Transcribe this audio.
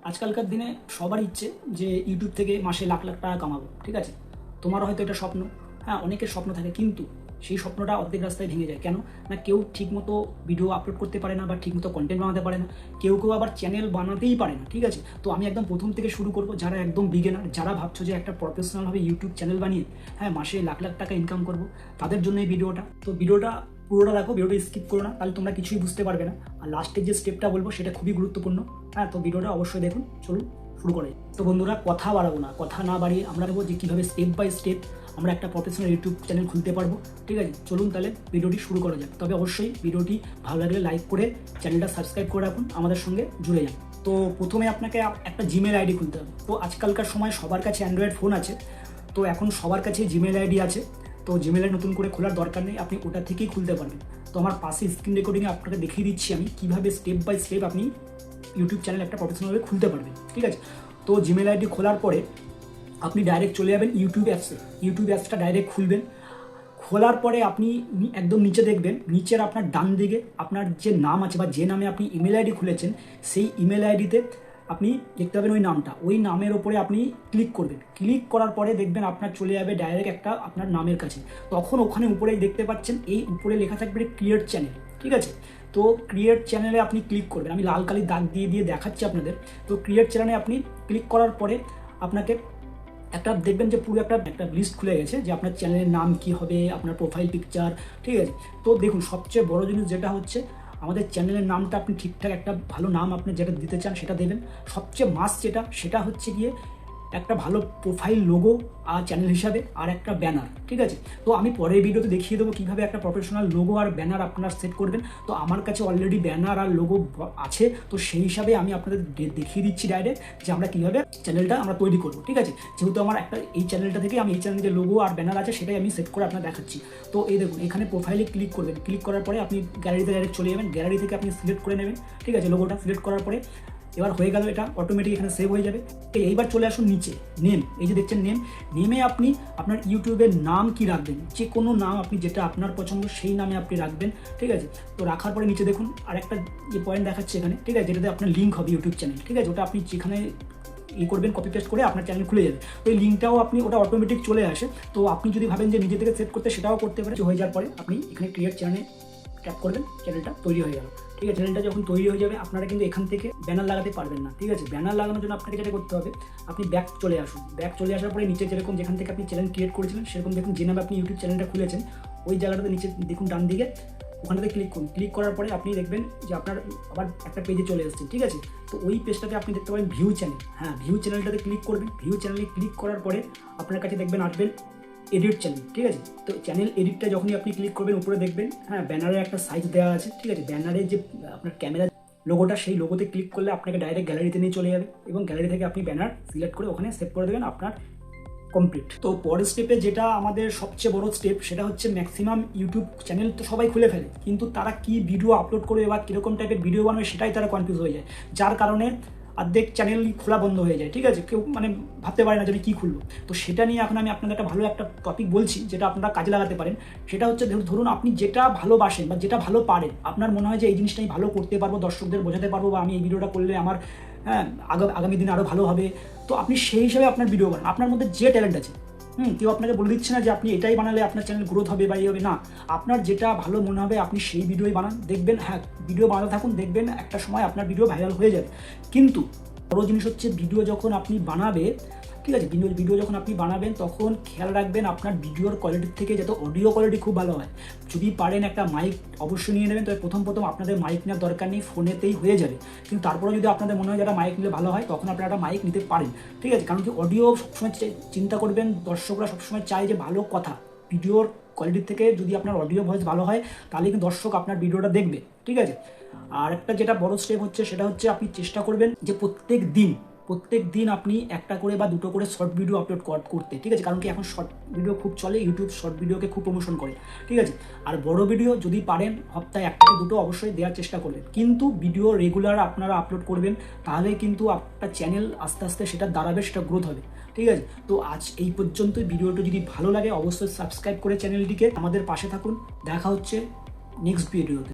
আজকালকার দিনে সবার ইচ্ছে যে ইউটিউব থেকে মাসে লাখ লাখ টাকা কামাবো, ঠিক আছে। তোমারও হয়তো এটা স্বপ্ন, হ্যাঁ, অনেকের স্বপ্ন থাকে, কিন্তু সেই স্বপ্নটা অর্ধেক রাস্তায় ভেঙে যায়। কেন না, কেউ ঠিকমতো ভিডিও আপলোড করতে পারে না বা ঠিকমতো কন্টেন্ট বানাতে পারে না, কেউ কেউ আবার চ্যানেল বানাতেই পারে না, ঠিক আছে। তো আমি একদম প্রথম থেকে শুরু করব, যারা একদম বিগিনার, যারা ভাবছো যে একটা প্রফেশনালভাবে ইউটিউব চ্যানেল বানিয়ে হ্যাঁ মাসে লাখ লাখ টাকা ইনকাম করব, তাদের জন্য এই ভিডিওটা। তো ভিডিওটা পুরোটা দেখো, ভিডিওটা স্কিপ করো না, তাহলে তোমরা কিছুই বুঝতে পারবে না। আর লাস্টের যে স্টেপটা বলবো সেটা খুবই গুরুত্বপূর্ণ। হ্যাঁ, তো ভিডিওটা অবশ্যই দেখুন। চলুন শুরু করে। তো বন্ধুরা, কথা বাড়াবো না, কথা না বাড়িয়ে আমরা দেখবো যে কীভাবে স্টেপ বাই স্টেপ আমরা একটা প্রফেশনাল ইউটিউব চ্যানেল খুলতে পারবো, ঠিক আছে। চলুন তাহলে ভিডিওটি শুরু করা যাক। তবে অবশ্যই ভিডিওটি ভালো লাগলে লাইক করে চ্যানেলটা সাবস্ক্রাইব করে রাখুন, আমাদের সঙ্গে জুড়ে যান। তো প্রথমে আপনাকে একটা জিমেল আইডি খুলতে হবে। তো আজকালকার সময় সবার কাছে অ্যান্ড্রয়েড ফোন আছে, তো এখন সবার কাছে জিমেল আইডি আছে। তো জিমেল আইডি নতুন করে খোলার দরকার নেই, আপনি ওটা থেকেই খুলতে পারবেন। তো আমার পাশে স্ক্রিন রেকর্ডিংয়ে আপনাকে দেখিয়ে দিচ্ছি আমি কীভাবে স্টেপ বাই স্টেপ আপনি ইউটিউব চ্যানেল একটা প্রফেশনালভাবে খুলতে পারবেন, ঠিক আছে। তো জিমেল আইডি খোলার পরে আপনি ডাইরেক্ট চলে যাবেন ইউটিউব অ্যাপসে। ইউটিউব অ্যাপসটা ডাইরেক্ট খুলবেন। খোলার পরে আপনি একদম নিচে দেখবেন, নিচের আপনার ডান দিকে আপনার যে নাম আছে বা যে নামে আপনি ইমেল আইডি খুলেছেন, সেই ইমেল আইডিতে আপনি দেখতে পাবেন ওই নামটা, ওই নামের ওপরে আপনি ক্লিক করবেন। ক্লিক করার পরে দেখবেন আপনার চলে যাবে ডাইরেক্ট একটা আপনার নামের কাছে। তখন ওখানে উপরেই দেখতে পাচ্ছেন, এই উপরে লেখা থাকবে ক্রিয়েট চ্যানেল, ঠিক আছে। তো ক্রিয়েট চ্যানেলে আপনি ক্লিক করবেন, আমি লাল কালির দাগ দিয়ে দিয়ে দেখাচ্ছি আপনাদের। তো ক্রিয়েট চ্যানেলে আপনি ক্লিক করার পরে আপনাকে একটা দেখবেন যে পুরো একটা লিস্ট খুলে গেছে যে আপনার চ্যানেলের নাম কি হবে, আপনার প্রোফাইল পিকচার, ঠিক আছে। তো দেখুন, সবচেয়ে বড় জিনিস যেটা হচ্ছে, আমাদের চ্যানেলের নামটা আপনি ঠিকঠাক একটা ভালো নাম আপনি যেটা দিতে চান সেটা দেবেন। সবচেয়ে মাস্ট সেটা হচ্ছে গিয়ে একটা ভালো প্রোফাইল লোগো আর চ্যানেল হিসাবে, আর একটা ব্যানার, ঠিক আছে। তো আমি পরের ভিডিওতে দেখিয়ে দেবো কীভাবে একটা প্রফেশনাল লোগো আর ব্যানার আপনার সেট করবেন। তো আমার কাছে অলরেডি ব্যানার আর লোগো আছে, তো সেই হিসাবে আমি আপনাদের দেখিয়ে দিচ্ছি ডাইরেক্ট যে আমরা কীভাবে চ্যানেলটা আমরা তৈরি করবো, ঠিক আছে। যেহেতু আমার একটা এই চ্যানেলটা থেকে আমি এই চ্যানেলের যে লোগো আর ব্যানার আছে সেটাই আমি সেট করে আপনার দেখাচ্ছি। তো এই দেখুন, এখানে প্রোফাইলে ক্লিক করবেন। ক্লিক করার পরে আপনি গ্যালারিতে ডাইরেক্ট চলে যাবেন। গ্যালারি থেকে আপনি সিলেক্ট করে নেবেন, ঠিক আছে। লোগোটা সিলেক্ট করার পরে এবার হয়ে গেল, এটা অটোমেটিক এখানে সেভ হয়ে যাবে। এইবার চলে আসুন নিচে, নেম, এই যে দেখছেন নেমে আপনি আপনার ইউটিউবের নাম কি রাখবেন, যে কোনো নাম আপনি যেটা আপনার পছন্দ সেই নামে আপনি রাখবেন, ঠিক আছে। তো রাখার পরে নিচে দেখুন আর একটা যে পয়েন্ট দেখাচ্ছে এখানে, ঠিক আছে, যেটাতে আপনার লিঙ্ক হবে ইউটিউব চ্যানেল, ঠিক আছে। ওটা আপনি যেখানে করবেন কপি পেস্ট করে আপনার চ্যানেল খুলে যাবে। তো এই লিঙ্কটাও আপনি ওটা অটোমেটিক চলে আসে। তো আপনি যদি ভাবেন যে নিজে থেকে সেট করতে, সেটাও করতে পারেন। হয়ে যাওয়ার পরে আপনি এখানে ক্রিয়েট চ্যানেলে ট্যাপ করবেন, চ্যানেলটা তৈরি হয়ে গেল, ঠিক আছে। চ্যানেলটা যখন তৈরি হয়ে যাবে, আপনারা কিন্তু এখান থেকে ব্যানার লাগাতে পারবেন না, ঠিক আছে। ব্যানার লাগানোর জন্য আপনাকে যেটা করতে হবে, আপনি ব্যাক চলে আসুন। ব্যাক চলে আসার পরে নিচে যেরকম যেখান থেকে আপনি চ্যানেল ক্রিয়েট করেছিলেন, সেরকম দেখুন যে নামে আপনি ইউটিউব চ্যানেলটা খুলেছেন, ওই জায়গাটাতে নিচে দেখুন ডান দিকে, ওখানটাতে ক্লিক করুন। ক্লিক করার পরে আপনি দেখবেন যে আপনার আবার একটা পেজে চলে এসেছেন, ঠিক আছে। তো ওই পেজটাতে আপনি দেখতে পাবেন ভিউ চ্যানেল, হ্যাঁ, ভিউ চ্যানেলটাতে ক্লিক করবেন। ভিউ চ্যানেলে ক্লিক করার পরে আপনার কাছে দেখবেন আসবেন এডিট চ্যানেল, ঠিক আছে। তো চ্যানেল এডিটটা যখনই আপনি ক্লিক করবেন, উপরে দেখবেন হ্যাঁ ব্যানারে একটা সাইজ দেওয়া আছে, ঠিক আছে। ব্যানারের যে আপনার ক্যামেরা লোগোটা, সেই লোগোতে ক্লিক করলে আপনাকে ডাইরেক্ট গ্যালারিতে নিয়ে চলে যাবে, এবং গ্যালারি থেকে আপনি ব্যানার সিলেক্ট করে ওখানে সেভ করে দেবেন, আপনার কমপ্লিট। তো পরের স্টেপে যেটা আমাদের সবচেয়ে বড় স্টেপ, সেটা হচ্ছে ম্যাক্সিমাম ইউটিউব চ্যানেল তো সবাই খুলে ফেলে, কিন্তু তারা কি ভিডিও আপলোড করবে বা কীরকম টাইপের ভিডিও বানাবে সেটাই তারা কনফিউজ হয়ে যায়, যার কারণে অর্ধেক চ্যানেল খোলা বন্ধ হয়ে যায়, ঠিক আছে। কেউ মানে ভাবতে পারে না যে আমি কী খুলবো। তো সেটা নিয়ে এখন আমি আপনাদের একটা ভালো একটা টপিক বলছি, যেটা আপনারা কাজে লাগাতে পারেন। সেটা হচ্ছে, ধরুন আপনি যেটা ভালোবাসেন বা যেটা ভালো পারেন, আপনার মনে হয় যে এই জিনিসটা আমি ভালো করতে পারবো, দর্শকদের বোঝাতে পারবো, বা আমি এই ভিডিওটা করলে আমার হ্যাঁ আগামী দিনে আরও ভালো হবে। তো আপনি সেই হিসাবে আপনার ভিডিও বানান, আপনার মধ্যে যে ট্যালেন্ট আছে। কেউ আপনাকে বলে দিচ্ছে না যে আপনি এটাই বানালে আপনার চ্যানেল গ্রোথ হবে বা এই হবে না। আপনার যেটা ভালো মনে হবে আপনি সেই ভিডিওই বানান, দেখবেন হ্যাঁ ভিডিও বানাতে থাকুন, দেখবেন একটা সময় আপনার ভিডিও ভাইরাল হয়ে যাবে। কিন্তু বড় জিনিস হচ্ছে, ভিডিও যখন আপনি বানাবে, ঠিক আছে, ভিডিও যখন আপনি বানাবেন তখন খেয়াল রাখবেন আপনার ভিডিওর কোয়ালিটির থেকে যাতে অডিও কোয়ালিটি খুব ভালো হয়। যদি পারেন একটা মাইক অবশ্যই নিয়ে নেবেন। তবে প্রথম আপনাদের মাইক নেওয়ার দরকার নেই, ফোনেতেই হয়ে যাবে। কিন্তু তারপরে যদি আপনাদের মনে হয় যারা মাইক নিলে ভালো হয়, তখন আপনারা একটা মাইক নিতে পারেন, ঠিক আছে। কারণ কি, অডিও সবসময় চিন্তা করবেন, দর্শকরা সবসময় চায় যে ভালো কথা। ভিডিওর কোয়ালিটির থেকে যদি আপনার অডিও ভয়েস ভালো হয়, তাহলে কিন্তু দর্শক আপনার ভিডিওটা দেখবে, ঠিক আছে। আর একটা যেটা বড় স্টেপ হচ্ছে, সেটা হচ্ছে আপনি চেষ্টা করবেন যে প্রত্যেক দিন আপনি একটা করে বা দুটো করে শর্ট ভিডিও আপলোড করতে, ঠিক আছে। কারণ কি, এখন শর্ট ভিডিও খুব চলে, ইউটিউব শর্ট ভিডিওকে খুব প্রমোশন করে, ঠিক আছে। আর বড় ভিডিও যদি পারেন সপ্তাহে একটা থেকে দুটো অবশ্যই দেওয়ার চেষ্টা করবেন, কিন্তু ভিডিও রেগুলার আপনারা আপলোড করবেন, তাহলে কিন্তু আপনার চ্যানেল আস্তে আস্তে সেটা দাঁড়াবে, সেটা গ্রোথ হবে, ঠিক আছে। তো আজ এই পর্যন্তই। ভিডিওটা যদি ভালো লাগে অবশ্যই সাবস্ক্রাইব করে চ্যানেলটিকে আমাদের পাশে থাকুন। দেখা হচ্ছে নেক্সট ভিডিওতে।